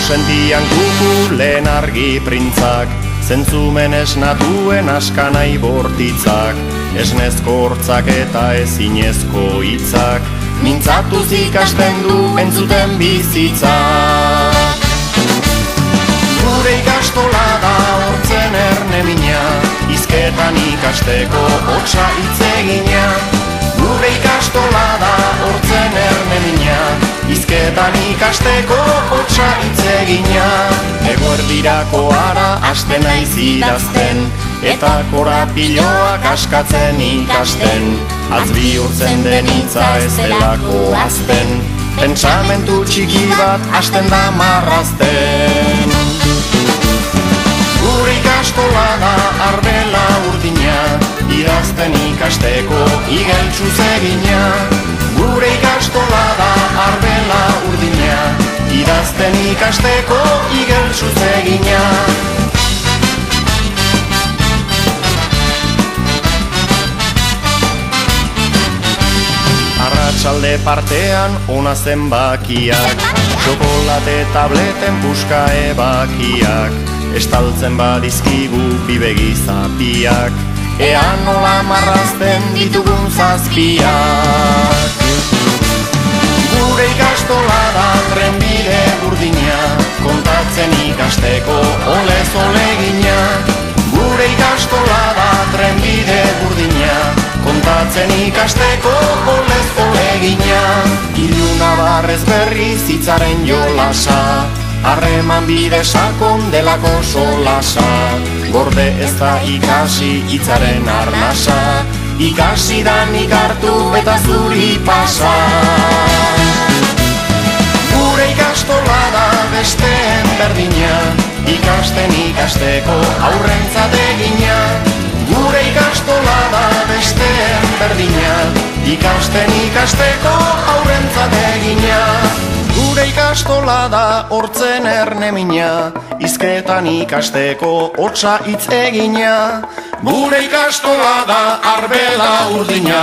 sentian kukulen argi printzak, zentzumen esnatuen askanai bortitzak, esnezko hortzak eta ezinezko hitzak, mintzatuz ikasten du entzuten bizitzak. Gure ikastola da hortzen erne mina, hizketan ikasteko hotsa hitz egina. Gure ikastola da hortzen erne mina, hizketan ikasteko hotsa hitz egina. Eguerdirako ara hasten naiz idazten, eta korapiloak askatzen ikasten. Atz bihurtzen den hitza ez delako azten, pentsamentu txiki bat hasten da marrazten. Gure ikastola da arbela urdina, idazten ikasteko igeltsuz egina. Gure ikastola da arbela urdina, idazten ikasteko igeltsuz egina. Arratsalde partean ona zenbakiak, txokolate tableten puska ebakiak, estaltzen badizkigu bibegi zapiak, ea nola marrazten ditugun zazpiak. Gure ikastola da trenbide urdina, kontatzen ikasteko olez olegina. Gure ikastola da trenbide urdina, kontatzen ikasteko olez olegina. Iluna barrez berriz hitzaren jolasa, harreman bide sakon delako solasa. Gorde ez da ikasi hitzaren arnasa, ikasi dan ikartu eta zuri pasa. Gure ikastola da besteen berdina, ikasten ikasteko aurrentzat egina. Gure ikastola da besteen berdina, ikasten ikasteko aurrentzat egina. Gure ikastola da hortzen erne mina, hizketan ikasteko hotsa hitz egina. Gure ikastola da arbela urdina,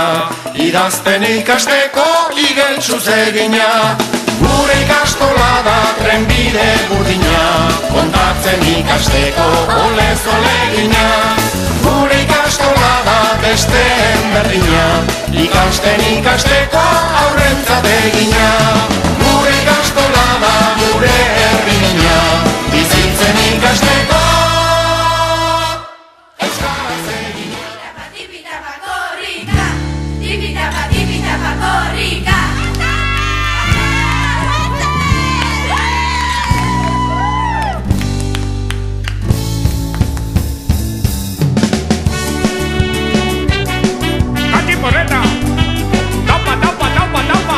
idazten ikasteko igeltsuz egina. Gure ikastola da trenbide urdina, kontatzen ikasteko olez olegina. Gure ikastola da besteen berdina, ikasten ikasteko aurrentzat egina. Gure ikastola da gure herrigina, bizitzen ikasteko euskaraz egina. Tipitapa korrika, tipitapa korrika. Aquí porreta, tapa, tapa, tapa, tapa.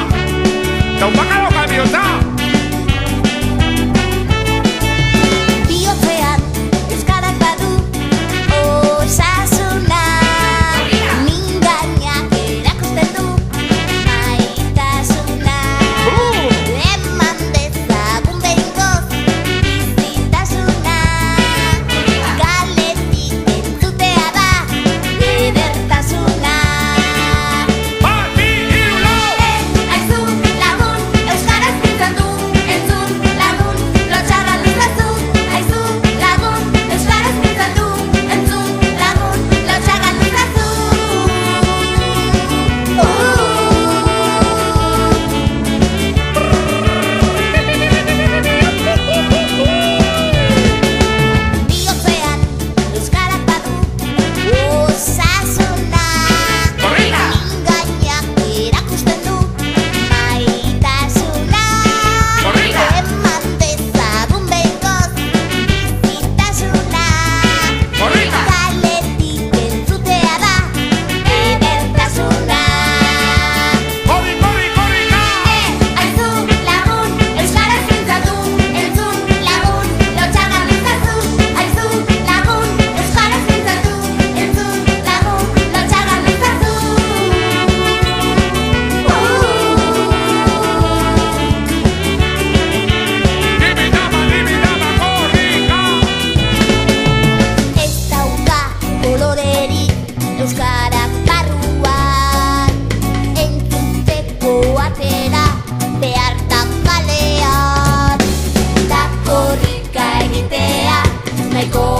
ikasteko